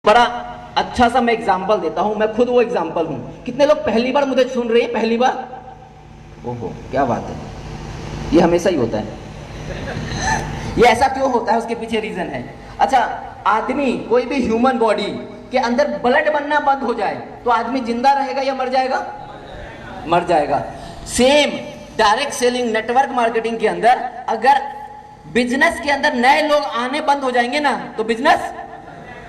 बड़ा अच्छा सा मैं एग्जाम्पल देता हूं, मैं खुद वो एग्जाम्पल हूं। कितने लोग पहली बार मुझे सुन रहे हैं? पहली बार? ओहो क्या बात है, ये हमेशा ही होता है। ये ऐसा क्यों होता है, उसके पीछे रीजन है। अच्छा, आदमी, कोई भी ह्यूमन बॉडी के अंदर ब्लड बनना बंद हो जाए तो आदमी जिंदा रहेगा या मर जाएगा? मर जाएगा। Same direct selling network marketing के अंदर अगर बिजनेस के अंदर नए लोग आने बंद हो जाएंगे ना तो बिजनेस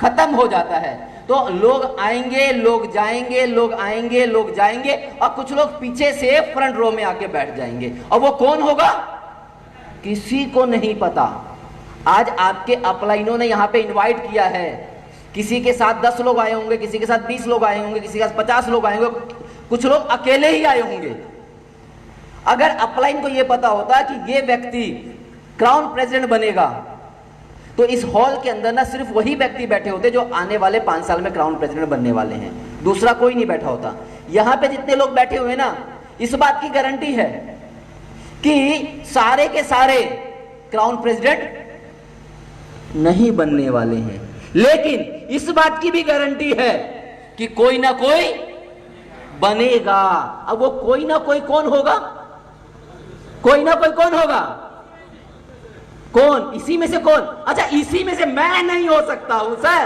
खत्म हो जाता है। तो लोग आएंगे, लोग जाएंगे, लोग आएंगे, लोग जाएंगे, और कुछ लोग पीछे से फ्रंट रो में आके बैठ जाएंगे। और वो कौन होगा? किसी को नहीं पता। आज आपके अपलाइनों ने यहां पे इनवाइट किया है, किसी के साथ 10 लोग आए होंगे, किसी के साथ 20 लोग आए होंगे, किसी के साथ 50 लोग आए होंगे, कुछ लोग अकेले ही आए होंगे। अगर अपलाइन को यह पता होता कि ये व्यक्ति क्राउन प्रेसिडेंट बनेगा तो इस हॉल के अंदर ना सिर्फ वही व्यक्ति बैठे होते जो आने वाले 5 साल में क्राउन प्रेसिडेंट बनने वाले हैं, दूसरा कोई नहीं बैठा होता। यहां पे जितने लोग बैठे हुए ना, इस बात की गारंटी है कि सारे के सारे क्राउन प्रेसिडेंट नहीं बनने वाले हैं, लेकिन इस बात की भी गारंटी है कि कोई ना कोई बनेगा। अब वो कोई ना कोई कौन होगा? कोई ना कोई कौन होगा? कौन? इसी में से कौन? अच्छा, इसी में से मैं नहीं हो सकता हूं सर,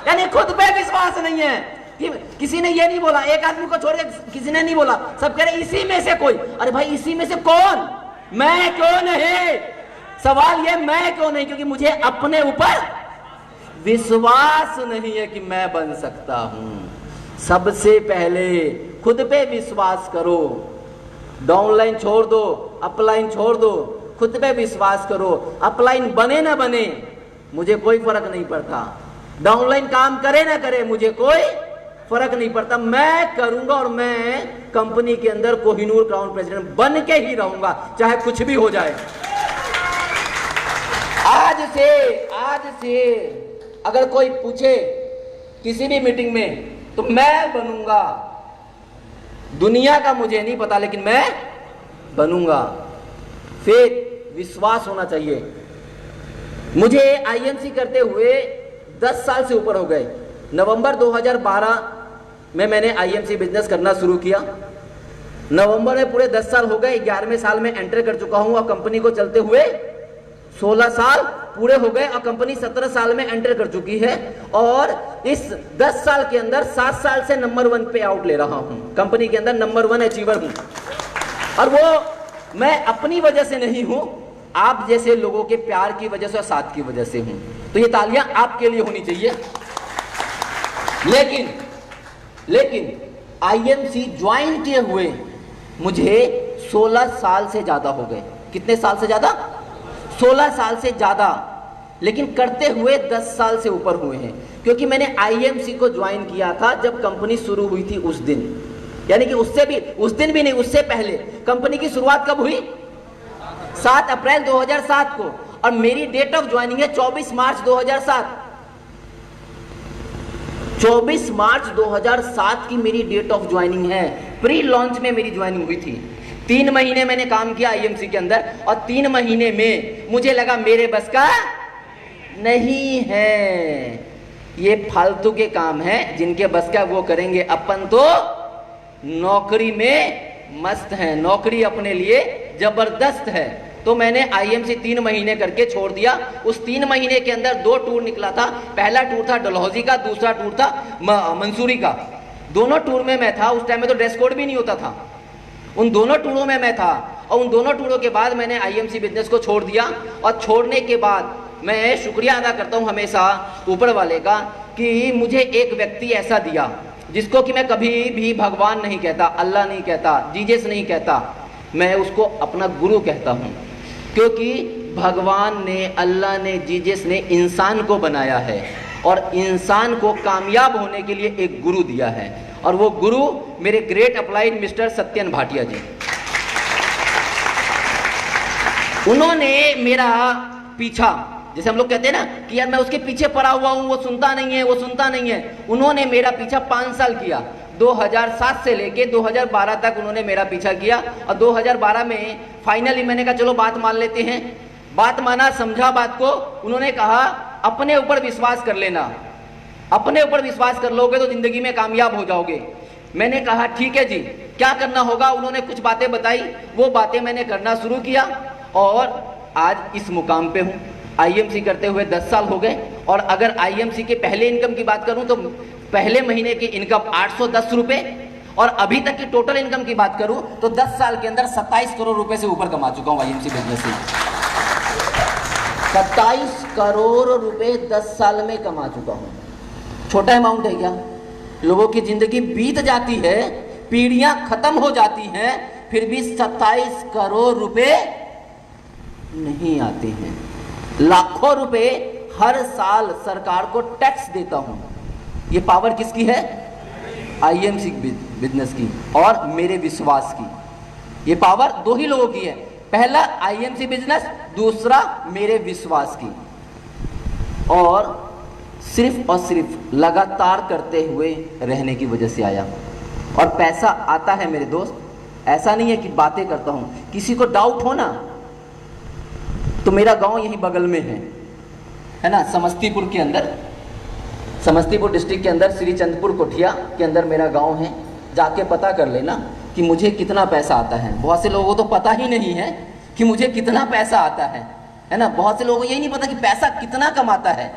यानी खुद पे विश्वास नहीं है कि किसी ने ये नहीं बोला, एक आदमी को छोड़ के किसी ने नहीं बोला, सब कह रहे इसी में से कोई। अरे भाई, इसी में से कौन? मैं क्यों नहीं? सवाल ये मैं क्यों नहीं, क्योंकि मुझे अपने ऊपर विश्वास नहीं है कि मैं बन सकता हूं। सबसे पहले खुद पे विश्वास करो। डाउनलाइन छोड़ दो, अपलाइन छोड़ दो, खुद पे विश्वास करो। अपलाइन बने ना बने मुझे कोई फर्क नहीं पड़ता, डाउनलाइन काम करे ना करे मुझे कोई फर्क नहीं पड़ता। मैं करूंगा और मैं कंपनी के अंदर कोहिनूर क्राउन प्रेसिडेंट बन के ही रहूंगा, चाहे कुछ भी हो जाए। आज से अगर कोई पूछे किसी भी मीटिंग में तो मैं बनूंगा। दुनिया का मुझे नहीं पता, लेकिन मैं बनूंगा। फिर विश्वास होना चाहिए। मुझे आईएमसी करते हुए 10 साल से ऊपर हो गए। नवंबर 2012 में मैंने आईएमसी बिजनेस करना शुरू किया। नवंबर में पूरे 10 साल हो गए। 11वें साल में एंटर कर चुका हूं और कंपनी को चलते हुए 16 साल पूरे हो गए और कंपनी 17 साल में एंटर कर चुकी है। और इस 10 साल के अंदर 7 साल से नंबर 1 पे आउट ले रहा हूं, कंपनी के अंदर नंबर 1 अचीवर हूं। और वो मैं अपनी वजह से नहीं हूं, आप जैसे लोगों के प्यार की वजह से और साथ की वजह से हूं। तो ये तालियां आपके लिए होनी चाहिए। लेकिन आईएमसी ज्वाइन किए हुए मुझे 16 साल से ज्यादा हो गए। कितने साल से ज्यादा? 16 साल से ज्यादा। लेकिन करते हुए 10 साल से ऊपर हुए हैं, क्योंकि मैंने आईएमसी को ज्वाइन किया था जब कंपनी शुरू हुई थी उस दिन, यानी कि उससे भी, उस दिन भी नहीं, उससे पहले। कंपनी की शुरुआत कब हुई? 7 अप्रैल 2007 को, और मेरी डेट ऑफ ज्वाइनिंग है 24 मार्च 2007। 24 मार्च 2007 की मेरी डेट ऑफ ज्वाइनिंग है। प्री लॉन्च में मेरी ज्वाइनिंग हुई थी। 3 महीने मैंने काम किया आईएमसी के अंदर, और 3 महीने में मुझे लगा मेरे बस का नहीं है, ये फालतू के काम है, जिनके बस का वो करेंगे, अपन तो नौकरी में मस्त है, नौकरी अपने लिए जबरदस्त है। तो मैंने आईएमसी 3 महीने करके छोड़ दिया। उस 3 महीने के अंदर 2 टूर निकला था। पहला टूर था डलहौजी का, दूसरा टूर था मंसूरी का। दोनों टूर में मैं था। उस टाइम में तो ड्रेस कोड भी नहीं होता था। उन दोनों टूरों में मैं था, और उन दोनों टूरों के बाद मैंने आईएमसी बिजनेस को छोड़ दिया। और छोड़ने के बाद मैं शुक्रिया अदा करता हूं हमेशा ऊपर वाले का कि मुझे एक व्यक्ति ऐसा दिया जिसको कि मैं कभी भी भगवान नहीं कहता, अल्लाह नहीं कहता, जीसस नहीं कहता, मैं उसको अपना गुरु कहता हूं। क्योंकि भगवान ने, अल्लाह ने, जीसस ने इंसान को बनाया है और इंसान को कामयाब होने के लिए एक गुरु दिया है, और वो गुरु मेरे ग्रेट अपलाइड मिस्टर सत्यन भाटिया जी। उन्होंने मेरा पीछा, जैसे हम लोग कहते हैं ना कि यार मैं उसके पीछे पड़ा हुआ हूं, वो सुनता नहीं है, वो सुनता नहीं है। उन्होंने मेरा पीछा 5 साल किया। 2007 से लेके 2012 तक उन्होंने मेरा पीछा किया, और 2012 में फाइनली मैंने कहा चलो बात मान लेते हैं। बात माना, समझा बात को। उन्होंने कहा अपने ऊपर विश्वास कर लेना, अपने ऊपर विश्वास कर लोगे तो जिंदगी में कामयाब हो जाओगे। मैंने कहा ठीक है जी, क्या करना होगा। उन्होंने कुछ बातें बताई, वो बातें मैंने करना शुरू किया और आज इस मुकाम पे हूँ। आईएमसी करते हुए 10 साल हो गए और अगर आईएमसी के पहले इनकम की बात करूं तो पहले महीने की इनकम 810 रुपए और अभी तक की टोटल इनकम की बात करूं तो 10 साल के अंदर 27 करोड़ रुपए से ऊपर कमा चुका हूं आईएमसी बिजनेस से। 27 करोड़ रुपए 10 साल में कमा चुका हूं। छोटा अमाउंट है क्या? लोगों की जिंदगी बीत जाती है, पीढ़ियां खत्म हो जाती हैं, फिर भी 27 करोड़ रुपए नहीं आते हैं। लाखों रुपए हर साल सरकार को टैक्स देता हूं। ये पावर किसकी है? आईएमसी बिजनेस की और मेरे विश्वास की। ये पावर दो ही लोगों की है, पहला आईएमसी बिजनेस, दूसरा मेरे विश्वास की। और सिर्फ लगातार करते हुए रहने की वजह से आया। और पैसा आता है मेरे दोस्त, ऐसा नहीं है कि बातें करता हूं। किसी को डाउट हो ना तो मेरा गांव यहीं बगल में है ना, समस्तीपुर के अंदर, समस्तीपुर डिस्ट्रिक्ट के अंदर श्री चंद्रपुर कोठिया के अंदर मेरा गांव है। जाके पता कर लेना कि मुझे कितना पैसा आता है। बहुत से लोगों को तो पता ही नहीं है कि मुझे कितना पैसा आता है ना। बहुत से लोगों को यही नहीं पता कि पैसा कितना कमाता है।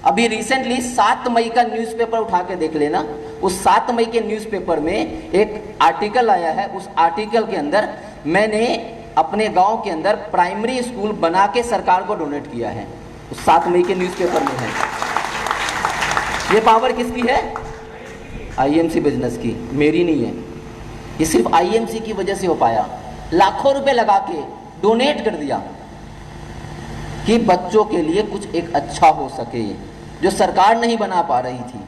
अभी रिसेंटली 7 मई का न्यूज़पेपर उठा के देख लेना। उस 7 मई के न्यूज़पेपर में एक आर्टिकल आया है। उस आर्टिकल के अंदर मैंने अपने गांव के अंदर प्राइमरी स्कूल बना के सरकार को डोनेट किया है। उस 7 मई के न्यूज़पेपर में है। ये पावर किसकी है? आईएमसी बिजनेस की, मेरी नहीं है। ये सिर्फ आईएमसी की वजह से हो पाया। लाखों रुपए लगा के डोनेट कर दिया कि बच्चों के लिए कुछ एक अच्छा हो सके, जो सरकार नहीं बना पा रही थी।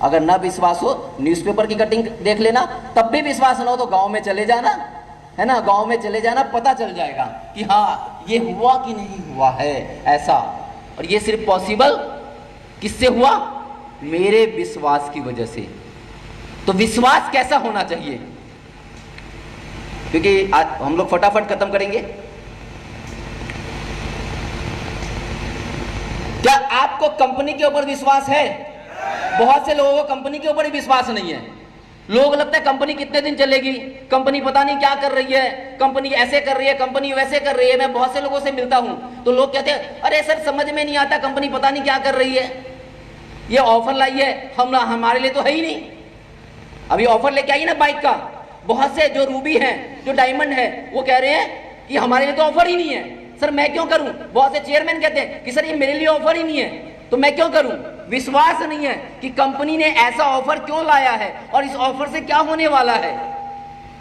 अगर ना विश्वास हो, न्यूज़पेपर की कटिंग देख लेना। तब भी विश्वास ना हो तो गांव में चले जाना, है ना, गांव में चले जाना, पता चल जाएगा कि हाँ ये हुआ कि नहीं हुआ है ऐसा। और ये सिर्फ पॉसिबल किससे हुआ? मेरे विश्वास की वजह से। तो विश्वास कैसा होना चाहिए? क्योंकि आज हम लोग फटाफट खत्म करेंगे। क्या आपको कंपनी के ऊपर विश्वास है? बहुत से लोगों को कंपनी के ऊपर ही विश्वास नहीं है। लोग लगता है कंपनी कितने दिन चलेगी, कंपनी पता नहीं क्या कर रही है, कंपनी ऐसे कर रही है, कंपनी वैसे कर रही है। मैं बहुत से लोगों से मिलता हूं तो लोग कहते हैं अरे सर समझ में नहीं आता, कंपनी पता नहीं क्या कर रही है, ये ऑफर लाई है, हमारे लिए तो है ही नहीं। अभी ऑफर लेके आई ना बाइक का, बहुत से जो रूबी हैं, जो डायमंड है, वो कह रहे हैं कि हमारे लिए तो ऑफर ही नहीं है। सर मैं क्यों करूं? बहुत से चेयरमैन कहते हैं कि सर ये मेरे लिए ऑफर ही नहीं है, तो मैं क्यों करूं? विश्वास नहीं है कि कंपनी ने ऐसा ऑफर क्यों लाया है और इस ऑफर से क्या होने वाला है।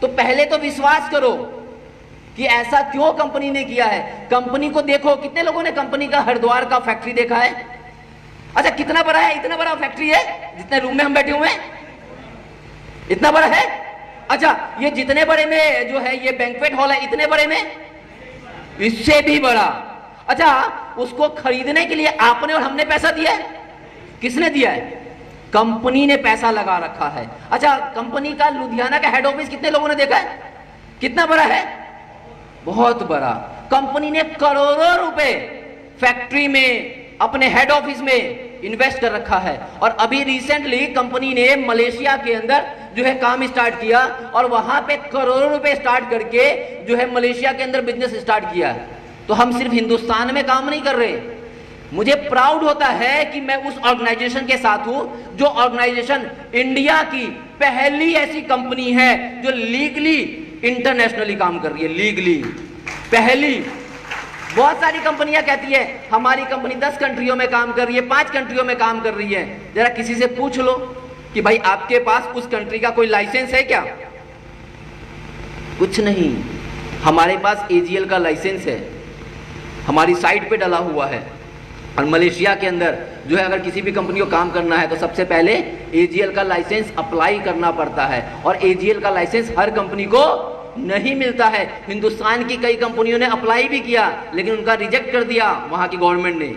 तो पहले तो विश्वास करो कि ऐसा क्यों कंपनी ने किया है। कंपनी को देखो, कितने लोगों ने कंपनी का हरिद्वार का फैक्ट्री देखा है? अच्छा कितना बड़ा है? इतना बड़ा फैक्ट्री है जितने रूम में हम बैठे हुए हैं, इतना बड़ा है। अच्छा ये जितने बड़े में जो है ये बैंक्वेट हॉल है, इतने बड़े में इससे भी बड़ा। अच्छा उसको खरीदने के लिए आपने और हमने पैसा दिया है? किसने दिया है? कंपनी ने पैसा लगा रखा है। अच्छा कंपनी का लुधियाना का हेड ऑफिस कितने लोगों ने देखा है? कितना बड़ा है? बहुत बड़ा। कंपनी ने करोड़ों रुपए फैक्ट्री में, अपने हेड ऑफिस में इन्वेस्ट कर रखा है। और अभी रिसेंटली कंपनी ने मलेशिया के अंदर जो है काम स्टार्ट किया और वहां पे करोड़ों रुपए स्टार्ट करके जो है मलेशिया के अंदर बिजनेस स्टार्ट किया। तो हम सिर्फ हिंदुस्तान में काम नहीं कर रहे। मुझे प्राउड होता है कि मैं उस ऑर्गेनाइजेशन के साथ हूं जो ऑर्गेनाइजेशन इंडिया की पहली ऐसी कंपनी है जो लीगली इंटरनेशनली काम कर रही है। लीगली पहली। बहुत सारी कंपनियां कहती है हमारी कंपनी 10 कंट्रियों में काम कर रही है, 5 कंट्रियों में काम कर रही है। जरा किसी से पूछ लो कि भाई आपके पास उस कंट्री का कोई लाइसेंस है क्या? कुछ नहीं। हमारे पास एजीएल का लाइसेंस है, हमारी साइट पे डला हुआ है। और मलेशिया के अंदर जो है अगर किसी भी कंपनी को काम करना है तो सबसे पहले एजीएल का लाइसेंस अप्लाई करना पड़ता है। और एजीएल का लाइसेंस हर कंपनी को नहीं मिलता है। हिंदुस्तान की कई कंपनियों ने अप्लाई भी किया लेकिन उनका रिजेक्ट कर दिया वहां की गवर्नमेंट ने।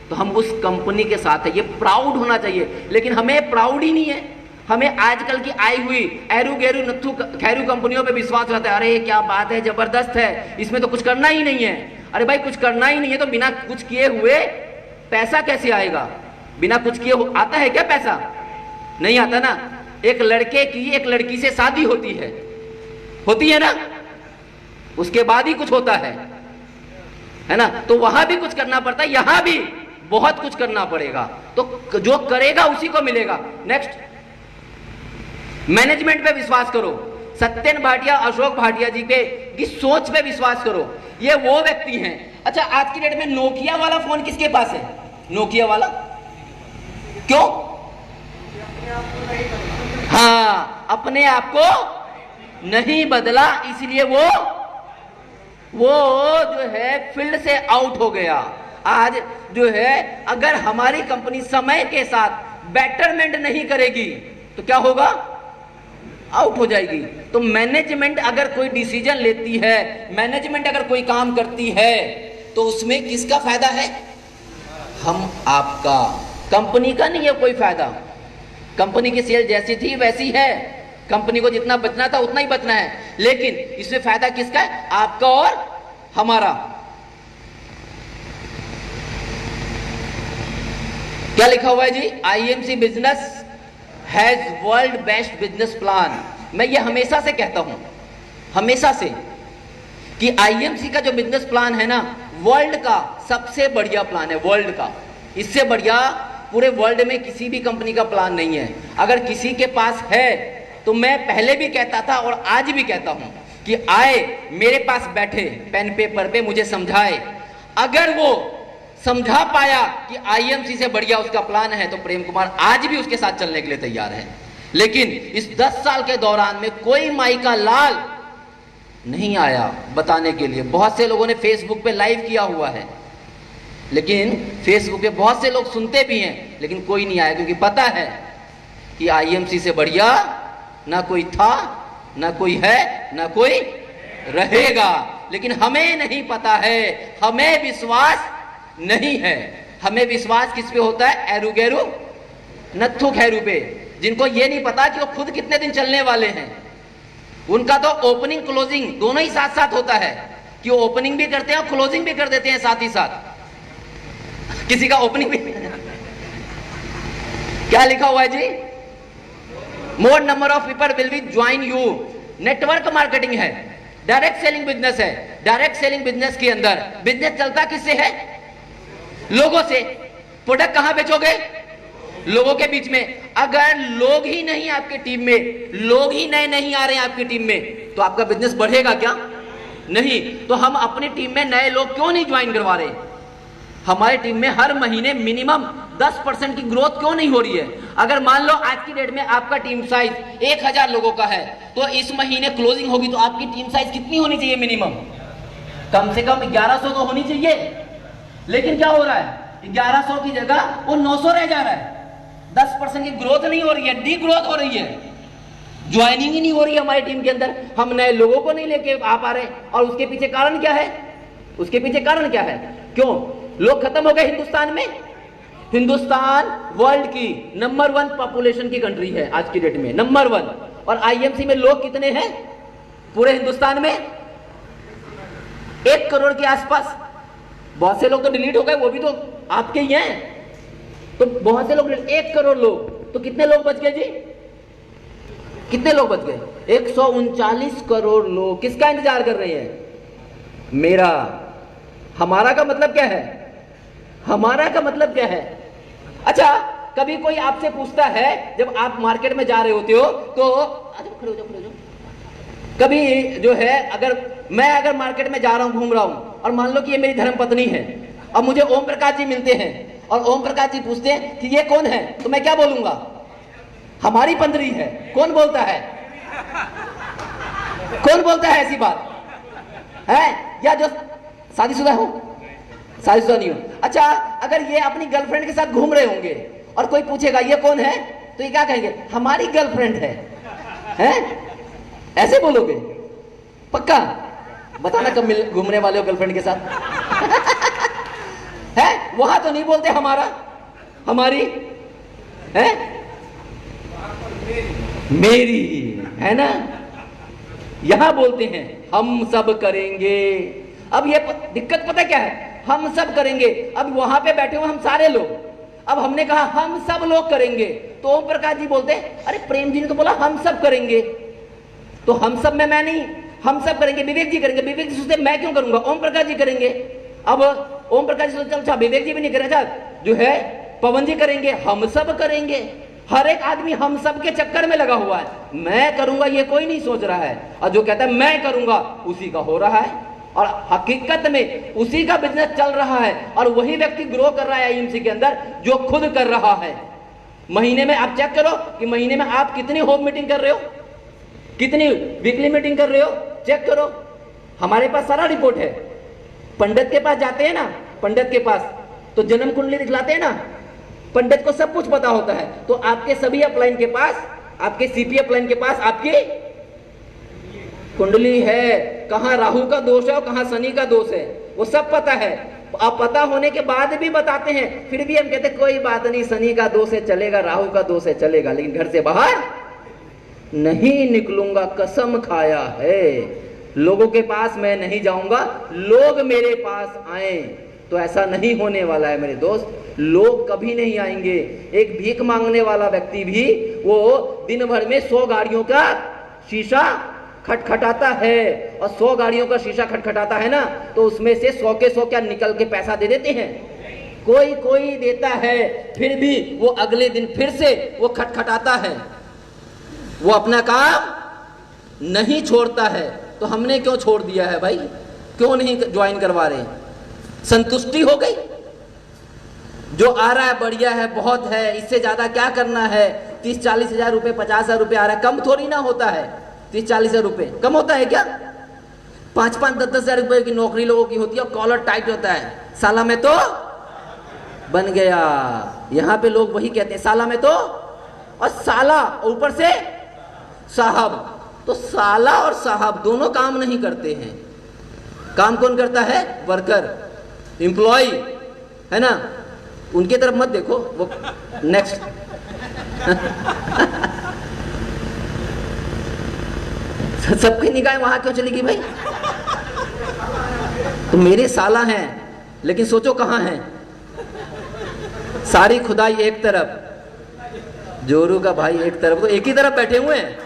तो हम उस कंपनी के साथ है, ये प्राउड होना चाहिए। लेकिन हमें प्राउड ही नहीं है। हमें आजकल की आई हुई एरू गेरू नत्थु खैरू कंपनियों पे विश्वास रहता है। अरे क्या बात है, जबरदस्त है, इसमें तो कुछ करना ही नहीं है। अरे भाई कुछ करना ही नहीं है तो बिना कुछ किए हुए पैसा कैसे आएगा? बिना कुछ किए आता है क्या पैसा? नहीं आता ना। एक लड़के की एक लड़की से शादी होती है ना, उसके बाद ही कुछ होता है ना। तो वहां भी कुछ करना पड़ता है, यहां भी बहुत कुछ करना पड़ेगा। तो जो करेगा उसी को मिलेगा। नेक्स्ट, मैनेजमेंट पे विश्वास करो। सत्यन भाटिया, अशोक भाटिया जी पे की सोच पे विश्वास करो। ये वो व्यक्ति हैं। अच्छा, आज की डेट में नोकिया वाला फोन किसके पास है? नोकिया वाला क्यों? हाँ, अपने आप को नहीं बदला, इसलिए वो जो है फील्ड से आउट हो गया। आज जो है अगर हमारी कंपनी समय के साथ बेटरमेंट नहीं करेगी तो क्या होगा? आउट हो जाएगी। तो मैनेजमेंट अगर कोई डिसीजन लेती है, मैनेजमेंट अगर कोई काम करती है, तो उसमें किसका फायदा है? हम आपका, कंपनी का नहीं है कोई फायदा। कंपनी की सेल जैसी थी वैसी है, कंपनी को जितना बचना था उतना ही बचना है, लेकिन इसमें फायदा किसका है? आपका और हमारा। क्या लिखा हुआ है जी? IMC business has world best business plan. मैं ये हमेशा से कहता हूं, हमेशा से, कि आईएमसी का जो बिजनेस प्लान है ना, वर्ल्ड का सबसे बढ़िया प्लान है, वर्ल्ड का। इससे बढ़िया पूरे वर्ल्ड में किसी भी कंपनी का प्लान नहीं है। अगर किसी के पास है तो मैं पहले भी कहता था और आज भी कहता हूं कि आए मेरे पास बैठे, पेन पेपर पे मुझे समझाए। अगर वो समझा पाया कि आईएमसी से बढ़िया उसका प्लान है, तो प्रेम कुमार आज भी उसके साथ चलने के लिए तैयार है। लेकिन इस 10 साल के दौरान में कोई माई का लाल नहीं आया बताने के लिए। बहुत से लोगों ने फेसबुक पे लाइव किया हुआ है, लेकिन फेसबुक पे बहुत से लोग सुनते भी हैं, लेकिन कोई नहीं आया, क्योंकि पता है कि आईएमसी से बढ़िया ना कोई था, ना कोई है, ना कोई रहेगा। लेकिन हमें नहीं पता है, हमें विश्वास नहीं है। हमें विश्वास किस पे होता है? एरू गैरू नत्थु खैरू पे, जिनको ये नहीं पता कि वो खुद कितने दिन चलने वाले हैं। उनका तो ओपनिंग क्लोजिंग दोनों ही साथ साथ होता है, कि वो ओपनिंग भी करते हैं और क्लोजिंग भी कर देते हैं साथ ही साथ। किसी का ओपनिंग भी क्या लिखा हुआ है जी? More number of people will be join you. Network marketing है, डायरेक्ट सेलिंग बिजनेस है। डायरेक्ट सेलिंग बिजनेस के अंदर बिजनेस चलता किससे है? लोगों से। प्रोडक्ट कहां बेचोगे? लोगों के बीच में। अगर लोग ही नहीं आपके टीम में, लोग ही नए नहीं आ रहे हैं आपकी टीम में, तो आपका बिजनेस बढ़ेगा क्या? नहीं। तो हम अपनी टीम में नए लोग क्यों नहीं ज्वाइन करवा रहे? हमारी टीम में हर महीने मिनिमम 10% की ग्रोथ क्यों नहीं हो रही है? अगर मान लो आज की डेट में आपका टीम साइज 1000 लोगों का है, तो इस महीने क्लोजिंग होगी तो आपकी टीम साइज कितनी होनी चाहिए? मिनिमम कम से कम 1100 तो होनी चाहिए। लेकिन क्या हो रहा है? 1100 की जगह वो 900 रह जा रहा है। 10% की ग्रोथ नहीं हो रही है, डी ग्रोथ हो रही है। ज्वाइनिंग ही नहीं हो रही है हमारी टीम के अंदर, हम नए लोगों को नहीं लेके आ पा रहे। और उसके पीछे कारण क्या है? उसके पीछे कारण क्या है? क्यों लोग खत्म हो गए हिंदुस्तान में? हिंदुस्तान वर्ल्ड की नंबर 1 पॉपुलेशन की कंट्री है आज की डेट में, नंबर 1। और आईएमसी में लोग कितने हैं पूरे हिंदुस्तान में? 1 करोड़ के आसपास। बहुत से लोग तो डिलीट हो गए, वो भी तो आपके ही हैं। तो बहुत से लोग, 1 करोड़ लोग, तो कितने लोग बच गए जी? कितने लोग बच गए? 139 करोड़ लोग किसका इंतजार कर रहे हैं? मेरा। हमारा का मतलब क्या है? हमारा का मतलब क्या है? अच्छा, कभी कोई आपसे पूछता है, जब आप मार्केट में जा रहे होते हो तो खड़े हो जाओ। कभी जो है अगर मार्केट में जा रहा हूं, घूम रहा हूं, और मान लो कि ये मेरी धर्मपत्नी है, और मुझे ओम प्रकाश जी मिलते हैं, और ओम प्रकाश जी पूछते हैं कि ये कौन है, तो मैं क्या बोलूंगा? हमारी पंद्री है। कौन बोलता है? कौन बोलता है ऐसी बात है? या जो शादीशुदा हो? शादीशुदा नहीं हो। अच्छा, अगर ये अपनी गर्लफ्रेंड के साथ घूम रहे होंगे और कोई पूछेगा ये कौन है, तो ये क्या कहेंगे? हमारी गर्लफ्रेंड है। हैं? ऐसे बोलोगे? पक्का बताना कब घूमने वाले हो गर्लफ्रेंड के साथ? है? वहां तो नहीं बोलते हमारा, हमारी है, मेरी, है ना? यहां बोलते हैं हम सब करेंगे। अब ये दिक्कत पता क्या है? हम सब करेंगे। अब वहां पे बैठे हुए हम सारे लोग, अब हमने कहा हम सब लोग करेंगे, तो ओम प्रकाश जी बोलते अरे प्रेम जी ने तो बोला हम सब करेंगे, तो हम सब में मैं नहीं, हम सब करेंगे, विवेक जी करेंगे। विवेक जी सोचते मैं क्यों करूंगा, ओम प्रकाश जी करेंगे। अब ओम प्रकाश जी सोचते अच्छा विवेक जी भी नहीं करेंगे, अच्छा जो है पवन जी करेंगे, हम सब करेंगे। हर एक आदमी हम सब के चक्कर में लगा हुआ है, मैं करूंगा ये कोई नहीं सोच रहा है, और जो कहता है मैं करूंगा उसी का हो रहा है, और हकीकत में उसी का बिजनेस चल रहा है, और वही व्यक्ति ग्रो कर रहा है आईएमसी के अंदर जो खुद कर रहा है। महीने में आप चेक करो कि महीने में आप कितनी होम मीटिंग कर रहे हो, कितनी वीकली मीटिंग कर रहे हो, चेक करो। हमारे पास सारा रिपोर्ट है। पंडित के पास जाते हैं ना, पंडित के पास तो जन्म कुंडली दिखलाते हैं ना, पंडित को सब कुछ पता होता है। तो आपके सभी अपलाइन के पास, आपके सीपी अपलाइन के पास आपकी कुंडली है, कहां राहु का दोष है और कहां शनि का दोष है, वो सब पता है। आप पता होने के बाद भी बताते हैं, फिर भी हम कहते कोई बात नहीं, शनि का दोष है चलेगा, राहु का दोष है चलेगा, लेकिन घर से बाहर नहीं निकलूंगा, कसम खाया है। लोगों के पास मैं नहीं जाऊंगा, लोग मेरे पास आए, तो ऐसा नहीं होने वाला है मेरे दोस्त। लोग कभी नहीं आएंगे। एक भीख मांगने वाला व्यक्ति भी वो दिन भर में 100 गाड़ियों का शीशा खटखटाता है, और 100 गाड़ियों का शीशा खटखटाता है ना, तो उसमें से 100 के 100 क्या निकल के पैसा दे देते हैं, कोई कोई देता है। फिर भी वो अगले दिन फिर से वो खटखटाता है, वो अपना काम नहीं छोड़ता है। तो हमने क्यों छोड़ दिया है भाई, क्यों नहीं ज्वाइन करवा रहे? संतुष्टि हो गई, जो आ रहा है बढ़िया है, बहुत है, इससे ज्यादा क्या करना है। 30-40 हजार रुपए, 50 हजार रुपए आ रहा है, कम थोड़ी ना होता है। 30-40 हजार रुपए कम होता है क्या? 5-5, 10-10 हजार रुपए की नौकरी लोगों की होती है और कॉलर टाइट होता है, साला में तो बन गया। यहां पे लोग वही कहते हैं साला में तो, और साला ऊपर से साहब, तो साला और साहब दोनों काम नहीं करते हैं। काम कौन करता है? वर्कर, एम्प्लॉय, है ना। उनके तरफ मत देखो, वो नेक्स्ट सबकी निगाहें वहां क्यों चली गई भाई? तो मेरे साला हैं, लेकिन सोचो कहां हैं। सारी खुदाई एक तरफ, जोरू का भाई एक तरफ, तो एक ही तरफ बैठे हुए हैं।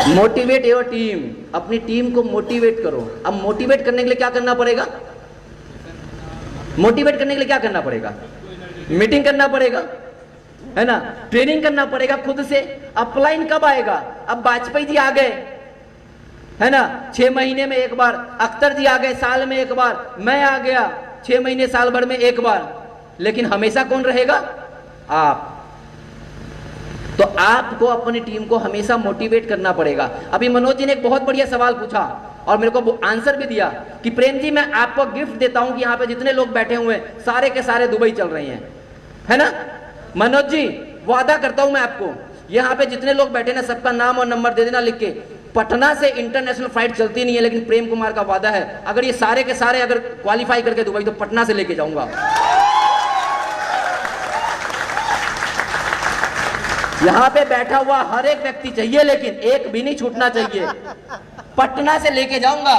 मोटिवेट योर टीम, अपनी टीम को मोटिवेट करो। अब मोटिवेट करने के लिए क्या करना पड़ेगा? मोटिवेट करने के लिए क्या करना पड़ेगा? मीटिंग करना पड़ेगा, है ना, ट्रेनिंग करना पड़ेगा खुद से। अपलाइन कब आएगा? अब वाजपेयी जी आ गए, है ना, 6 महीने में एक बार। अख्तर जी आ गए, साल में एक बार। मैं आ गया 6 महीने साल भर में एक बार। लेकिन हमेशा कौन रहेगा? आप। तो आपको अपनी टीम को हमेशा मोटिवेट करना पड़ेगा। अभी मनोज जी ने एक बहुत बढ़िया सवाल पूछा और मेरे को आंसर भी दिया कि प्रेम जी मैं आपको गिफ्ट देता हूं कि यहाँ पे जितने लोग बैठे हुए हैं सारे के सारे दुबई चल रहे हैं, है ना। मनोज जी वादा करता हूं मैं आपको, यहाँ पे जितने लोग बैठे ना सबका नाम और नंबर दे देना लिख के। पटना से इंटरनेशनल फ्लाइट चलती नहीं है, लेकिन प्रेम कुमार का वादा है अगर ये सारे के सारे अगर क्वालिफाई करके दुबई, तो पटना से लेके जाऊंगा। यहां पे बैठा हुआ हर एक व्यक्ति चाहिए, लेकिन एक भी नहीं छूटना चाहिए। पटना से लेके जाऊंगा,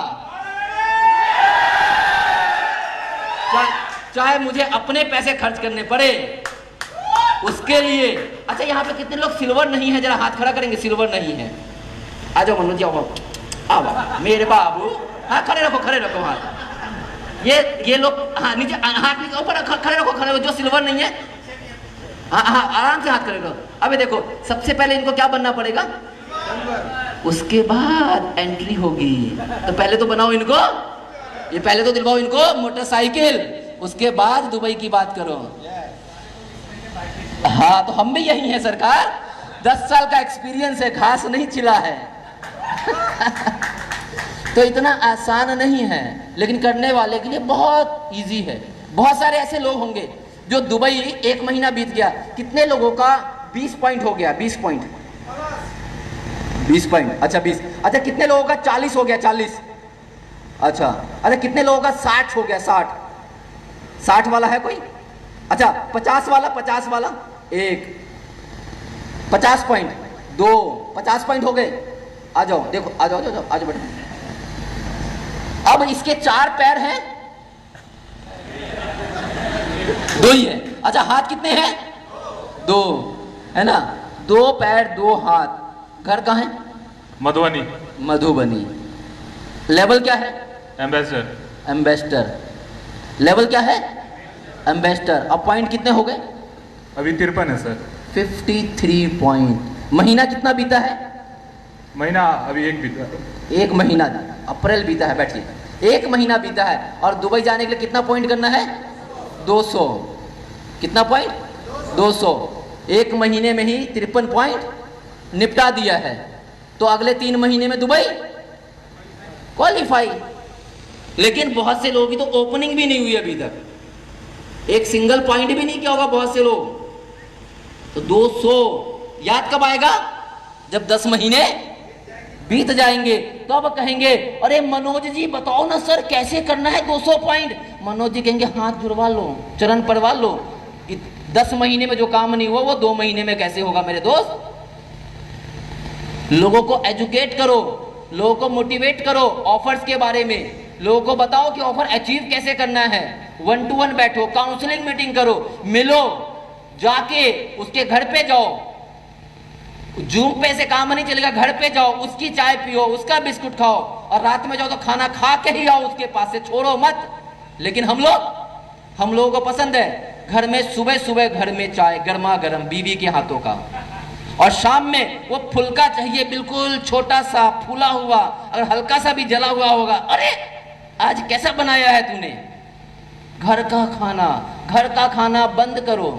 चाहे मुझे अपने पैसे खर्च करने पड़े उसके लिए। अच्छा, यहाँ पे कितने लोग सिल्वर नहीं है? जरा हाथ खड़ा करेंगे, सिल्वर नहीं है। आ जाओ मनोज जी, आओ मेरे बाबू। हाँ खड़े रखो, खड़े रखो हाथ। ये लोग हाँ नीचे, हाथ नीचे ऊपर खड़े रखो, खड़े रखो। जो सिल्वर नहीं है हाँ हाँ आराम से हाथ खड़े रखो। अबे देखो, सबसे पहले इनको क्या बनना पड़ेगा? उसके बाद एंट्री होगी। तो पहले तो बनाओ इनको, ये पहले तो दिलवाओ इनको मोटरसाइकिल, उसके बाद दुबई की बात करो। हाँ, तो हम भी यही हैं सरकार, 10 साल का एक्सपीरियंस है, घास नहीं चिला है। तो इतना आसान नहीं है, लेकिन करने वाले के लिए बहुत इजी है। बहुत सारे ऐसे लोग होंगे जो दुबई 1 महीना बीत गया, कितने लोगों का 20 पॉइंट हो गया? 20 पॉइंट, 20 पॉइंट, अच्छा 20। अच्छा कितने लोगों का 40 हो गया? 40। अच्छा अच्छा कितने लोगों का 60 हो गया? 60। 60 वाला है कोई? अच्छा 50 वाला? 50 वाला 1। 50 पॉइंट 2, 50 पॉइंट हो गए। आ जाओ, देखो आ जाओ, आ जाओ, आ जाओ बेटा। अब इसके 4 पैर हैं, दो ही है। अच्छा हाथ कितने हैं? दो है ना, दो पैर दो हाथ। घर कहाँ है? मधुबनी। मधुबनी। लेवल क्या है? एम्बेसडर। एम्बेसडर। लेवल क्या है? एम्बेसडर। अब पॉइंट कितने हो गए? अभी 53 है सर। 53 पॉइंट। महीना कितना बीता है? महीना अभी एक बीता। एक महीना, अप्रैल बीता है, बैठिए। एक महीना बीता है और दुबई जाने के लिए कितना पॉइंट करना है? 200। कितना पॉइंट? 200। एक महीने में ही 53 पॉइंट निपटा दिया है। तो अगले 3 महीने में दुबई क्वालिफाई। लेकिन बहुत से लोग की तो ओपनिंग भी नहीं हुई अभी तक, एक सिंगल पॉइंट भी नहीं किया होगा बहुत से लोग। तो 200 याद कब आएगा? जब 10 महीने बीत जाएंगे तो अब कहेंगे अरे मनोज जी बताओ ना सर कैसे करना है 200 पॉइंट। मनोज जी कहेंगे हाथ जुड़वा लो, चरण पड़वा लो, 10 महीने में जो काम नहीं हुआ वो 2 महीने में कैसे होगा मेरे दोस्त। लोगों को एजुकेट करो, लोगों को मोटिवेट करो ऑफर्स के बारे में, लोगों को बताओ कि ऑफर अचीव कैसे करना है। 1 to 1 बैठो, काउंसलिंग मीटिंग करो, मिलो, जाके उसके घर पे जाओ। जूम पे से काम नहीं चलेगा, घर पे जाओ, उसकी चाय पियो, उसका बिस्कुट खाओ और रात में जाओ तो खाना खा के ही आओ उसके पास से, छोड़ो मत। लेकिन हम लोगों को पसंद है घर में सुबह सुबह घर में चाय गर्मा गर्म बीवी के हाथों का, और शाम में वो फुल्का चाहिए बिल्कुल छोटा सा फूला हुआ, अगर हल्का सा भी जला हुआ होगा अरे आज कैसा बनाया है तूने। घर का खाना बंद करो,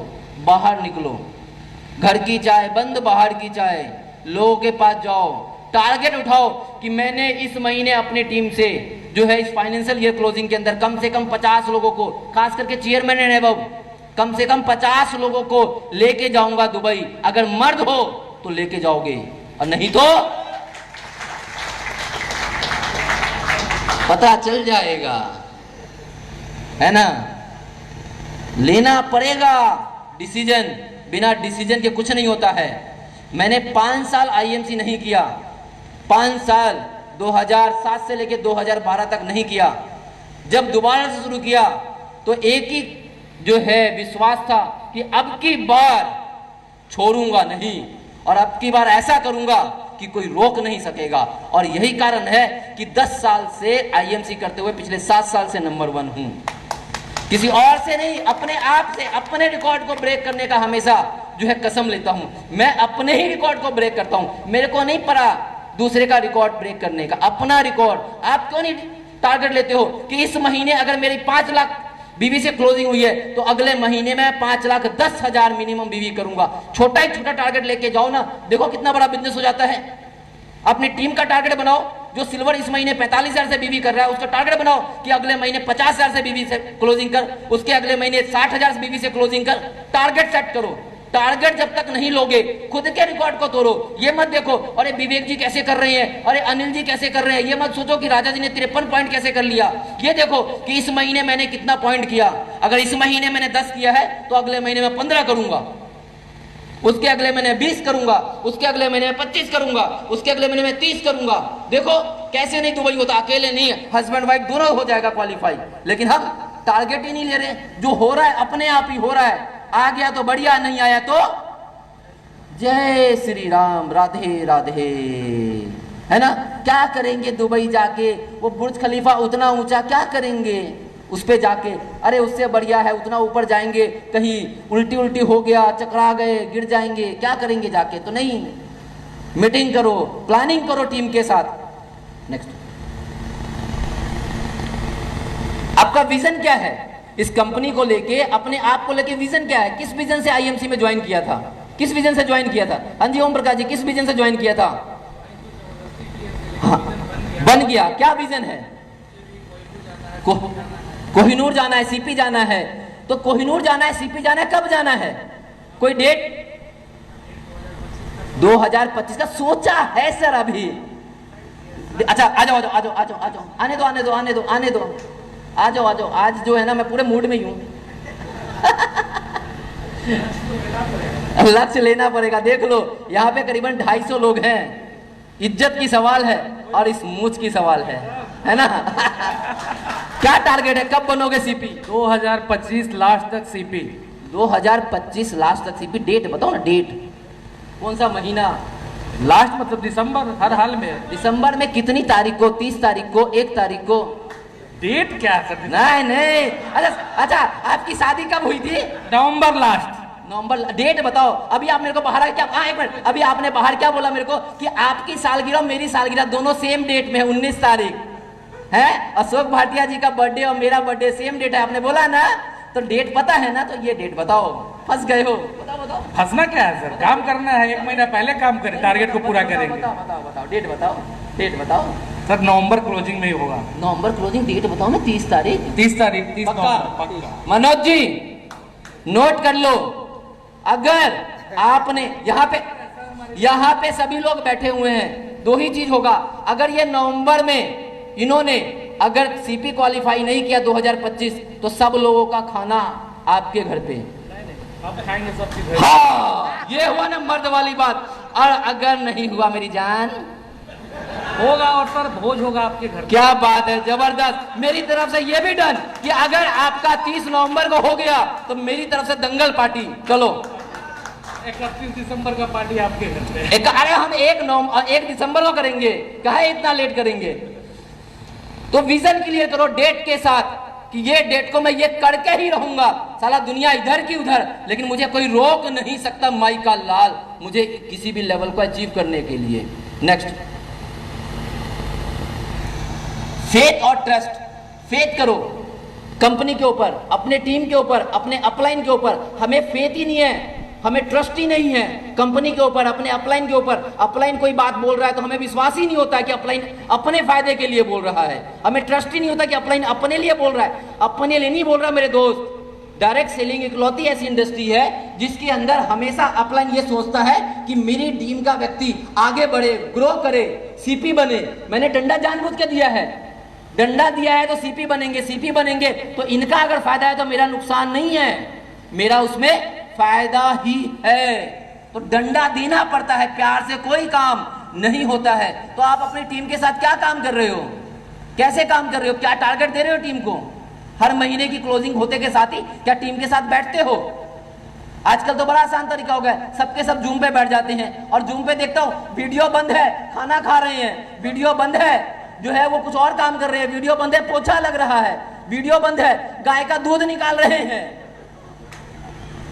बाहर निकलो। घर की चाय बंद, बाहर की चाय। लोगों के पास जाओ, टारगेट उठाओ कि मैंने इस महीने अपनी टीम से जो है इस फाइनेंशियल ईयर क्लोजिंग के अंदर कम से कम 50 लोगों को, खास करके चेयरमैन एंड अबव, कम से कम 50 लोगों को लेके जाऊंगा दुबई। अगर मर्द हो तो लेके जाओगे और नहीं तो पता चल जाएगा, है ना। लेना पड़ेगा डिसीजन, बिना डिसीजन के कुछ नहीं होता है। मैंने 5 साल आईएमसी नहीं किया, 5 साल 2007 से लेकर 2012 तक नहीं किया। जब दोबारा से शुरू किया तो एक ही जो है विश्वास था कि अब की बार छोड़ूंगा नहीं और अब की बार ऐसा करूंगा कि कोई रोक नहीं सकेगा। और यही कारण है कि 10 साल से आईएमसी करते हुए पिछले 7 साल से नंबर 1 हूं, किसी और से नहीं, अपने आप से, अपने रिकॉर्ड को ब्रेक करने का हमेशा जो है कसम लेता हूं। मैं अपने ही रिकॉर्ड को ब्रेक करता हूं, मेरे को नहीं पड़ा दूसरे का रिकॉर्ड ब्रेक करने का, अपना रिकॉर्ड। आप क्यों नहीं टारगेट लेते हो कि इस महीने अगर मेरी 5 लाख बीवी से क्लोजिंग हुई है तो अगले महीने में 5,10,000 मिनिमम बीवी करूंगा। छोटा ही छोटा टारगेट लेके जाओ ना, देखो कितना बड़ा बिजनेस हो जाता है। अपनी टीम का टारगेट बनाओ, जो सिल्वर इस महीने 45,000 से बीवी कर रहा है उसका टारगेट बनाओ कि अगले महीने 50,000 से बीवी से क्लोजिंग कर, उसके अगले महीने 60,000 से बीवी से क्लोजिंग कर। टारगेट सेट करो। टारगेट जब तक नहीं लोगे खुद के रिकॉर्ड को तोड़ो। ये मत देखो अरे विवेक जी कैसे कर रहे हैं, अरे अनिल जी कैसे कर रहे हैं, ये मत सोचो कि राजा जी ने 53 पॉइंट कैसे कर लिया। ये देखो कि इस महीने मैंने कितना पॉइंट किया। अगर इस महीने मैंने 10 किया है तो अगले महीने में 15 करूंगा, उसके अगले महीने 20 करूंगा, उसके अगले महीने में 25 करूंगा, उसके अगले महीने में 30 करूंगा। देखो कैसे नहीं दुबई होता, अकेले नहीं, हस्बैंड वाइफ दोनों हो जाएगा क्वालिफाई। लेकिन हम टारगेट ही नहीं ले रहे, जो हो रहा है अपने आप ही हो रहा है। आ गया तो बढ़िया, नहीं आया तो जय श्री राम, राधे राधे, है ना। क्या करेंगे दुबई जाके, वो बुर्ज खलीफा उतना ऊंचा क्या करेंगे उस पे जाके। अरे उससे बढ़िया है उतना ऊपर जाएंगे, कहीं उल्टी उल्टी हो गया, चकरा गए, गिर जाएंगे, क्या करेंगे जाके। तो नहीं, मीटिंग करो, प्लानिंग करो टीम के साथ। नेक्स्ट, आपका विजन क्या है इस कंपनी को लेके, अपने आप को लेके विजन क्या है। किस विजन से आईएमसी में ज्वाइन किया था, किस विजन से ज्वाइन किया था। हाँ जी ओम प्रकाश जी, किस विजन से ज्वाइन किया था। हाँ, बन गया। क्या विजन है। कोहिनूर जाना है, सीपी जाना है। तो कोहिनूर जाना है, सीपी जाना है, कब जाना है, कोई डेट। 2025 का सोचा है सर अभी। अच्छा आ जाओ आ जाओ आ जाओ आ जाओ आ जाओ, आने दो आने दो आने दो आने दो, आ जाओ आ जाओ। आज जो है ना मैं पूरे मूड में ही हूं। लक्ष्य लेना पड़ेगा। देख लो यहाँ पे करीबन 250 लोग हैं। इज्जत की सवाल है और इस मूछ की सवाल है ना। क्या टारगेट है, कब बनोगे सीपी? 2025 लास्ट तक सीपी। 2025 लास्ट तक सीपी। डेट बताओ ना, डेट कौन सा महीना? लास्ट मतलब दिसंबर, हर हाल में। दिसंबर में कितनी तारीख को? 30 तारीख को, 1 तारीख को? डेट क्या है सर? नहीं नहीं, अच्छा आपकी शादी कब हुई थी? नवंबर लास्ट। नवंबर। डेट बताओ। अभी आप मेरे को बाहर क्या, हाँ एक मिनट, अभी आपने बाहर क्या बोला मेरे को कि आपकी सालगिरह और मेरी सालगिरह दोनों सेम डेट में है, 19 तारीख है। अशोक भाटिया जी का बर्थडे और मेरा बर्थडे सेम डेट है, आपने बोला ना। तो डेट पता है ना, तो ये डेट बताओ। फंस गए हो? बताओ। फंसना क्या है सर? काम करना है, 1 महीना पहले काम करें, टारगेट को पूरा करेंगे। बताओ डेट बताओ, डेट बताओ सर। नवंबर क्लोजिंग में ही होगा। नवंबर क्लोजिंग, डेट बताओ ना। 30 तारीख। 30 तारीख, 30 पक्का? नवंबर पक्का। मनोज जी नोट कर लो, अगर आपने यहाँ पे सभी लोग बैठे हुए हैं, 2 ही चीज होगा। अगर ये नवंबर में इन्होंने अगर सीपी क्वालिफाई नहीं किया 2025, तो सब लोगों का खाना आपके घर पे। आप खाएंगे सब चीज। हाँ, ये हुआ ना मर्द वाली बात। और अगर नहीं हुआ मेरी जान, होगा और सर भोज होगा आपके घर। क्या बात है, जबरदस्त। मेरी तरफ से ये भी डन कि अगर आपका 30 नवंबर को हो गया तो मेरी तरफ से दंगल पार्टी। चलो 31 दिसंबर का पार्टी आपके घर पे। अरे हम 1 दिसंबर को करेंगे, काहे इतना लेट करेंगे? तो विजन क्लियर करो डेट के साथ कि ये डेट को मैं ये करके ही रहूंगा। साला दुनिया इधर की उधर, लेकिन मुझे कोई रोक नहीं सकता माई का लाल, मुझे किसी भी लेवल को अचीव करने के लिए। नेक्स्ट, फेथ और ट्रस्ट। फेथ करो कंपनी के ऊपर, अपने टीम के ऊपर, अपने अपलाइन के ऊपर। हमें फेथ ही नहीं है, हमें ट्रस्ट ही नहीं है कंपनी के ऊपर, अपने अपलाइन के ऊपर। अपलाइन कोई बात बोल रहा है तो हमें विश्वास ही नहीं होता कि अपलाइन अपने फायदे के लिए बोल रहा है। हमें ट्रस्ट ही नहीं होता कि अपलाइन अपने लिए बोल रहा है। अपने लिए नहीं बोल रहा मेरे दोस्त। डायरेक्ट सेलिंग इकलौती ऐसी इंडस्ट्री है जिसके अंदर हमेशा अपलाइन ये सोचता है कि मेरी टीम का व्यक्ति आगे बढ़े, ग्रो करे, सीपी बने। मैंने डंडा जानबूझ के दिया है, डंडा दिया है तो सीपी बनेंगे, सीपी बनेंगे तो इनका अगर फायदा है तो मेरा नुकसान नहीं है, मेरा उसमें फायदा ही है। तो डंडा देना पड़ता है, प्यार से कोई काम नहीं होता है। तो आप अपनी टीम के साथ क्या काम कर रहे हो, कैसे काम कर रहे हो, क्या टारगेट दे रहे हो टीम को? हर महीने की क्लोजिंग होते के साथ ही क्या टीम के साथ बैठते हो? आजकल तो बड़ा आसान तरीका हो गया, सबके सब जूम पे बैठ जाते हैं और जूम पे देखता हूं वीडियो बंद है, खाना खा रहे हैं, वीडियो बंद है, जो है वो कुछ और काम कर रहे हैं, वीडियो बंद है, पोछा लग रहा है, वीडियो बंद है, गाय का दूध निकाल रहे हैं,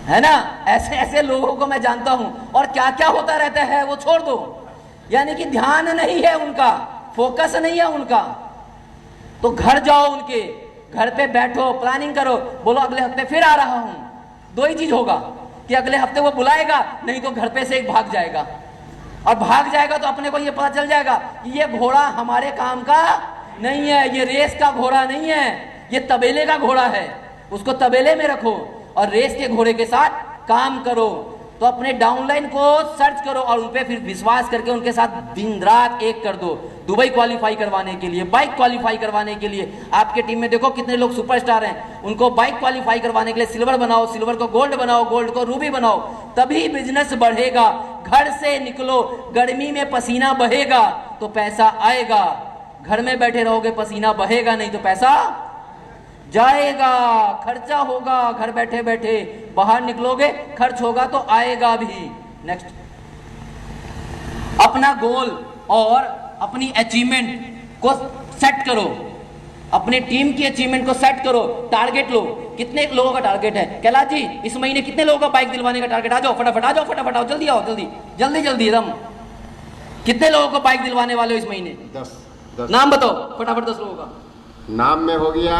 है ना? ऐसे ऐसे लोगों को मैं जानता हूं। और क्या क्या होता रहता है वो छोड़ दो, यानी कि ध्यान नहीं है उनका, फोकस नहीं है उनका। तो घर जाओ, उनके घर पे बैठो, प्लानिंग करो, बोलो अगले हफ्ते फिर आ रहा हूं। 2 ही चीज होगा कि अगले हफ्ते वो बुलाएगा, नहीं तो घर पे से एक भाग जाएगा। और भाग जाएगा तो अपने को ये पता चल जाएगा कि ये घोड़ा हमारे काम का नहीं है, ये रेस का घोड़ा नहीं है, ये तबेले का घोड़ा है। उसको तबेले में रखो और रेस के घोड़े के साथ काम करो। तो अपने डाउनलाइन को सर्च करो और उन पे फिर विश्वास करके उनके साथ दिन रात एक कर दो। दुबई क्वालिफाई करवाने के लिए, बाइक क्वालिफाई करवाने के लिए, आपके टीम में देखो कितने लोग सुपरस्टार हैं, उनको बाइक क्वालिफाई करवाने के लिए सिल्वर बनाओ, सिल्वर को गोल्ड बनाओ, गोल्ड को रूबी बनाओ, तभी बिजनेस बढ़ेगा। घर से निकलो, गर्मी में पसीना बहेगा तो पैसा आएगा, घर में बैठे रहोगे पसीना बहेगा नहीं तो पैसा जाएगा, खर्चा होगा। घर बैठे बैठे बाहर निकलोगे, खर्च होगा तो आएगा भी। नेक्स्ट, अपना गोल और अपनी अचीवमेंट को सेट करो, अपनी टीम की अचीवमेंट को सेट करो, टारगेट लो। कितने लोगों का टारगेट है कैलाश जी? इस महीने कितने लोगों का बाइक दिलवाने का टारगेट? आ जाओ फटाफट, आ जाओ फटाफट, आओ जल्दी आओ, जल्दी जल्दी जल्दी एकदम। कितने लोगों को बाइक दिलवाने वाले हो इस महीने? 10 नाम बताओ फटाफट। 10 लोगों का नाम में हो गया।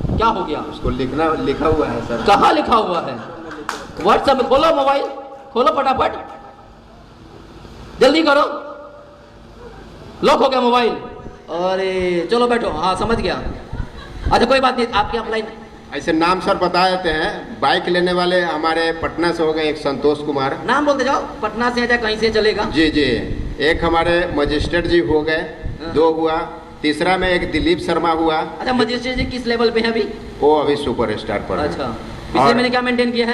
क्या हो गया? उसको लिखा हुआ है सर। कहाँ लिखा हुआ है? व्हाट्सएप में खोलो, मोबाइल खोलो फटाफट, जल्दी करो, लॉक हो गया मोबाइल। अरे चलो बैठो, हाँ समझ गया। अच्छा कोई बात नहीं, आपके अपलाइन ऐसे नाम सर बता देते हैं। बाइक लेने वाले हमारे पटना से हो गए, एक संतोष कुमार। नाम बोलते जाओ, पटना से या कहीं से चलेगा। जी जी। एक हमारे मजिस्ट्रेट जी हो गए, 2 हुआ। तीसरा में एक दिलीप शर्मा हुआ। अच्छा मजिस्ट्रेट जी किस लेवल पे है अभी? वो अभी सुपरस्टार पर है। अच्छा, पिछले महीने क्या मेंटेन किया है?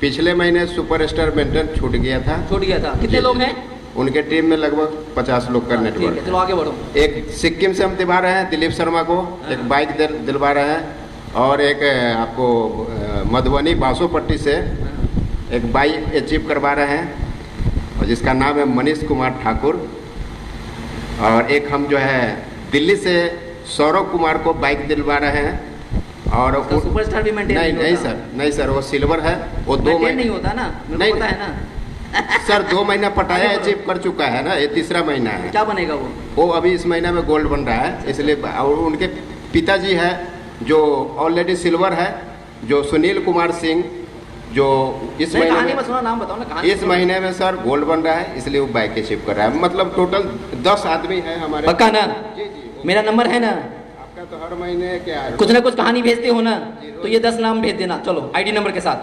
पिछले महीने सुपरस्टार मेंटेन छूट गया था। छूट गया था। कितने जी, लोग जी। हैं? उनके टीम में लगभग 50 लोग का ठीक है, नेटवर्क चलो आगे बढ़ो। है। एक सिक्किम से हम दिलवा रहे हैं दिलीप शर्मा को, एक बाइक दिलवा रहे हैं, और एक आपको मधुबनी बासोपट्टी से एक बाइक अचीव करवा रहे हैं, और जिसका नाम है मनीष कुमार ठाकुर। और एक हम जो है दिल्ली से सौरभ कुमार को बाइक दिलवा रहे हैं। और उसका सुपरस्टार भी मेंटेन नहीं सर वो सिल्वर है, वो 2 मेंटेन महीने नहीं होता ना, मेरे नहीं, को पता है ना। सर 2 महीना पटाया अचीव कर चुका है ना, ये तीसरा महीना है। क्या बनेगा वो अभी इस महीना में गोल्ड बन रहा है, इसलिए। और उनके पिताजी है जो ऑलरेडी सिल्वर है, जो सुनील कुमार सिंह, जो इस नहीं, महीने कहानी में मत सुना, नाम बताओ ना कहानी। इस महीने में सर गोल्ड बन रहा है, इसलिए वो बाइक अचीव कर रहा है। मतलब टोटल 10 आदमी है हमारे। पक्का ना? जी मेरा नंबर है ना, आपका तो हर महीने क्या है, कुछ ना कुछ कहानी भेजते हो ना, तो ये 10 नाम भेज देना, चलो आईडी नंबर के साथ।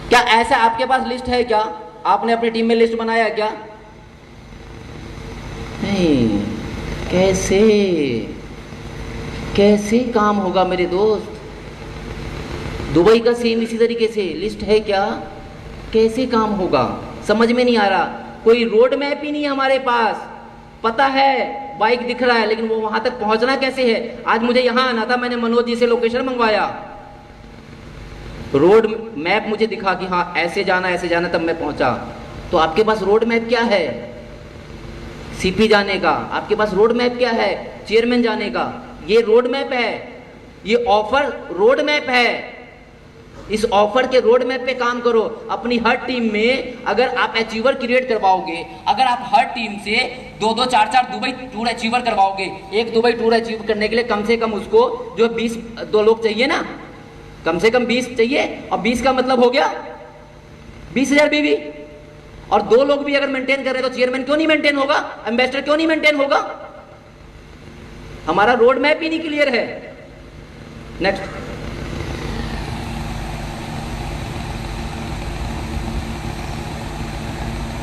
क्या ऐसा आपके पास लिस्ट है क्या? आपने अपनी टीम में लिस्ट बनाया है क्या? नहीं। कैसे काम होगा मेरे दोस्त? दुबई का सेम इसी तरीके से लिस्ट है क्या? कैसे काम होगा? समझ में नहीं आ रहा। कोई रोड मैप ही नहीं है हमारे पास। पता है बाइक दिख रहा है, लेकिन वो वहां तक पहुंचना कैसे है? आज मुझे यहां आना था, मैंने मनोज जी से लोकेशन मंगवाया, रोड मैप मुझे दिखा कि हाँ ऐसे जाना, तब मैं पहुंचा। तो आपके पास रोड मैप क्या है सीपी जाने का? आपके पास रोड मैप क्या है चेयरमैन जाने का? ये रोड मैप है, ये ऑफर रोड मैप है। इस ऑफर के रोड मैप पे काम करो। अपनी हर टीम में अगर आप अचीवर क्रिएट करवाओगे, अगर आप हर टीम से 2-2, 4-4 दुबई टूर अचीवर करवाओगे, एक दुबई टूर अचीव करने के लिए कम से कम उसको जो 2 लोग चाहिए ना, कम से कम 20 चाहिए, और 20 का मतलब हो गया 20,000 बीवी। और 2 लोग भी अगर मेंटेन कर रहे तो चेयरमैन क्यों नहीं मेंटेन होगा? एम्बेसडर क्यों नहीं मेंटेन होगा? हमारा रोड मैप ही नहीं क्लियर है। नेक्स्ट,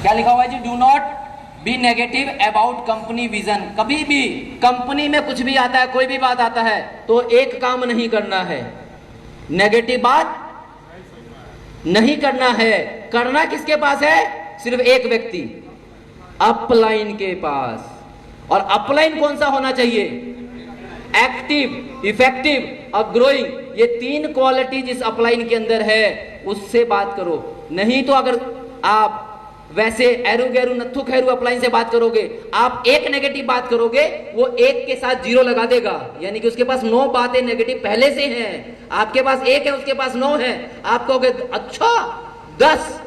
क्या लिखा हुआ है जी? Do not be negative about company vision. कभी भी कंपनी में कुछ भी आता है, कोई भी बात आता है, तो एक काम नहीं करना है, नेगेटिव बात नहीं करना है। करना किसके पास है? सिर्फ एक व्यक्ति, अपलाइन के पास। और अपलाइन कौन सा होना चाहिए? एक्टिव, इफेक्टिव और ग्रोइंग। ये 3 क्वालिटी जिस अपलाइन के अंदर है उससे बात करो। नहीं तो अगर आप वैसे एरू गैरू नत्थु खैरू अपलाइन से बात करोगे, आप एक नेगेटिव बात करोगे, वो एक के साथ 0 लगा देगा, यानी कि उसके पास 9 बातें नेगेटिव पहले से हैं। आपके पास 1 है, उसके पास 9 है। आप कहोगे अच्छा 10,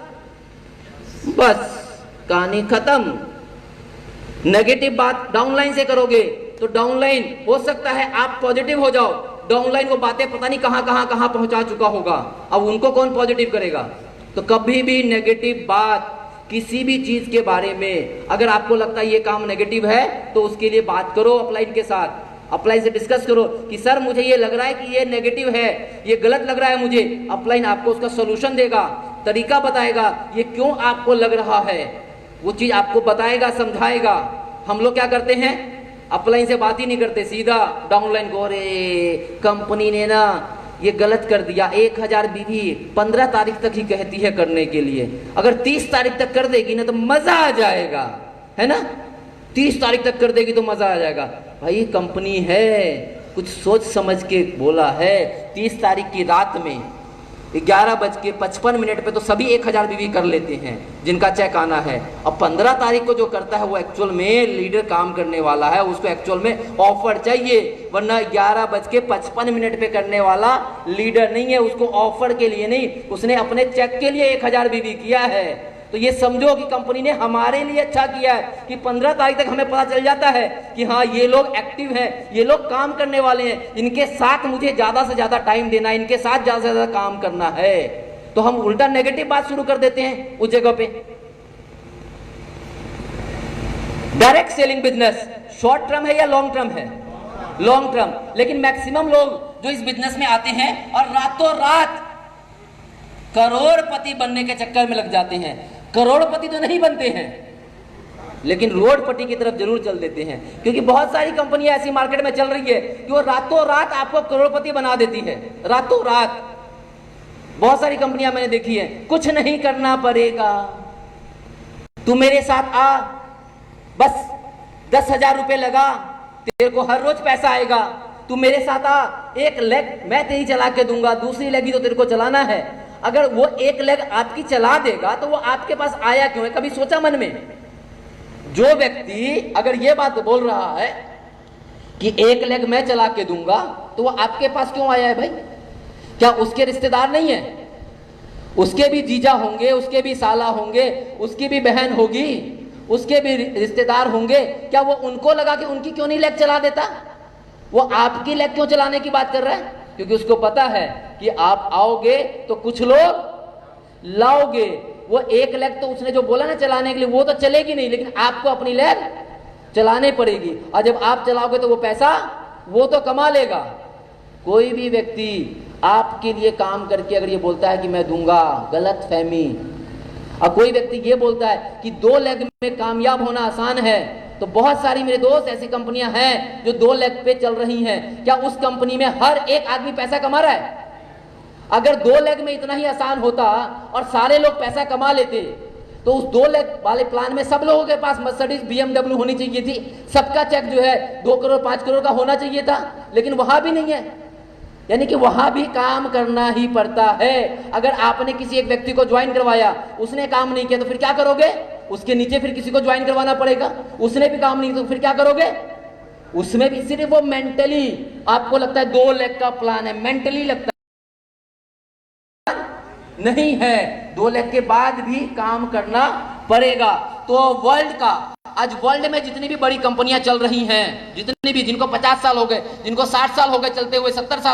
बस कहानी खत्म। नेगेटिव बात डाउनलाइन से करोगे तो डाउनलाइन हो सकता है आप पॉजिटिव हो जाओ, डाउनलाइन वो बातें पता नहीं कहां पहुंचा चुका होगा, अब उनको कौन पॉजिटिव करेगा? तो कभी भी नेगेटिव बात किसी भी चीज के बारे में, अगर आपको लगता है ये काम नेगेटिव है तो उसके लिए बात करो अपलाइन के साथ। अपलाइन से डिस्कस करो कि सर मुझे ये लग रहा है कि ये नेगेटिव है, ये गलत लग रहा है मुझे। अपलाइन आपको उसका सोल्यूशन देगा, तरीका बताएगा, ये क्यों आपको लग रहा है, वो चीज आपको बताएगा, समझाएगा। हम लोग क्या करते हैं? अपलाइन से बात ही नहीं करते, सीधा डाउनलाइन को, अरे कंपनी ने ना ये गलत कर दिया, 1000 बीवी 15 तारीख तक ही कहती है करने के लिए, अगर 30 तारीख तक कर देगी ना तो मजा आ जाएगा, है ना? 30 तारीख तक कर देगी तो मजा आ जाएगा। भाई कंपनी है, कुछ सोच समझ के बोला है। 30 तारीख की रात में 11:55 पे तो सभी 1000 बीवी कर लेते हैं जिनका चेक आना है। अब 15 तारीख को जो करता है वो एक्चुअल में लीडर काम करने वाला है, उसको एक्चुअल में ऑफर चाहिए, वरना 11:55 पे करने वाला लीडर नहीं है, उसको ऑफर के लिए नहीं, उसने अपने चेक के लिए 1000 बीवी किया है। तो ये समझो कि कंपनी ने हमारे लिए अच्छा किया है कि 15 तारीख तक हमें पता चल जाता है कि हाँ ये लोग एक्टिव हैं, ये लोग काम करने वाले हैं, इनके साथ मुझे ज्यादा से ज्यादा टाइम देना है, इनके साथ ज्यादा से ज्यादा काम करना है। तो हम उल्टा नेगेटिव बात शुरू कर देते हैं उस जगह पे। Direct selling business short term है या लॉन्ग टर्म है? Long term. लेकिन मैक्सिमम लोग जो इस बिजनेस में आते हैं और रातों रात करोड़पति बनने के चक्कर में लग जाते हैं। करोड़पति तो नहीं बनते हैं, लेकिन रोडपति की तरफ जरूर चल देते हैं, क्योंकि बहुत सारी कंपनियां ऐसी मार्केट में चल रही है कि वो रातों रात आपको करोड़पति बना देती है, रातों रात। बहुत सारी कंपनियां मैंने देखी है, कुछ नहीं करना पड़ेगा, तू मेरे साथ आ, बस 10,000 रुपए लगा, तेरे को हर रोज पैसा आएगा। तू मेरे साथ आ, एक लेग मैं तेरी चला के दूंगा, दूसरी लेग ही तो तेरे को चलाना है। अगर वो एक लेग आपकी चला देगा तो वो आपके पास आया क्यों है? कभी सोचा मन में? जो व्यक्ति अगर ये बात बोल रहा है कि एक लेग मैं चला के दूंगा, तो वो आपके पास क्यों आया है भाई? क्या उसके रिश्तेदार नहीं है? उसके भी जीजा होंगे, उसके भी साला होंगे, उसकी भी बहन होगी, उसके भी रिश्तेदार होंगे। क्या वो उनको लगा कि उनकी क्यों नहीं लेग चला देता? वो आपकी लेग क्यों चलाने की बात कर रहा है? क्योंकि उसको पता है कि आप आओगे तो कुछ लोग लाओगे। वो एक लेग तो उसने जो बोला ना चलाने के लिए, वो तो चलेगी नहीं, लेकिन आपको अपनी लेग चलाने पड़ेगी। और जब आप चलाओगे तो वो पैसा वो तो कमा लेगा। कोई भी व्यक्ति आपके लिए काम करके अगर ये बोलता है कि मैं दूंगा, गलत फहमी। और कोई व्यक्ति ये बोलता है कि 2 लेग में कामयाब होना आसान है, तो बहुत सारी मेरे दोस्त ऐसी कंपनियां हैं जो 2 लेग पे चल रही हैं। क्या उस कंपनी में हर एक आदमी पैसा कमा रहा है? अगर 2 लेग में इतना ही आसान होता और सारे लोग पैसा कमा लेते, तो उस 2 लेग वाले प्लान में सब लोगों के पास मर्सिडीज BMW होनी चाहिए थी, सबका चेक जो है 2 करोड़ 5 करोड़ का होना चाहिए था। लेकिन वहां भी नहीं है। यानी कि वहां भी काम करना ही पड़ता है। अगर आपने किसी एक व्यक्ति को ज्वाइन करवाया, उसने काम नहीं किया, तो फिर क्या करोगे? उसके नीचे फिर किसी को ज्वाइन करवाना पड़ेगा। उसने भी काम नहीं किया तो फिर क्या करोगे? उसमें भी सिर्फ वो मेंटली आपको लगता है 2 लेग का प्लान है, मेंटली लगता नहीं है। 2 लेग के बाद भी काम करना पड़ेगा। तो वर्ल्ड का आज वर्ल्ड में जितनी भी बड़ी कंपनियां चल रही हैं, जितनी भी, जिनको 50 साल हो गए, जिनको 60 साल हो गए चलते हुए, 70 साल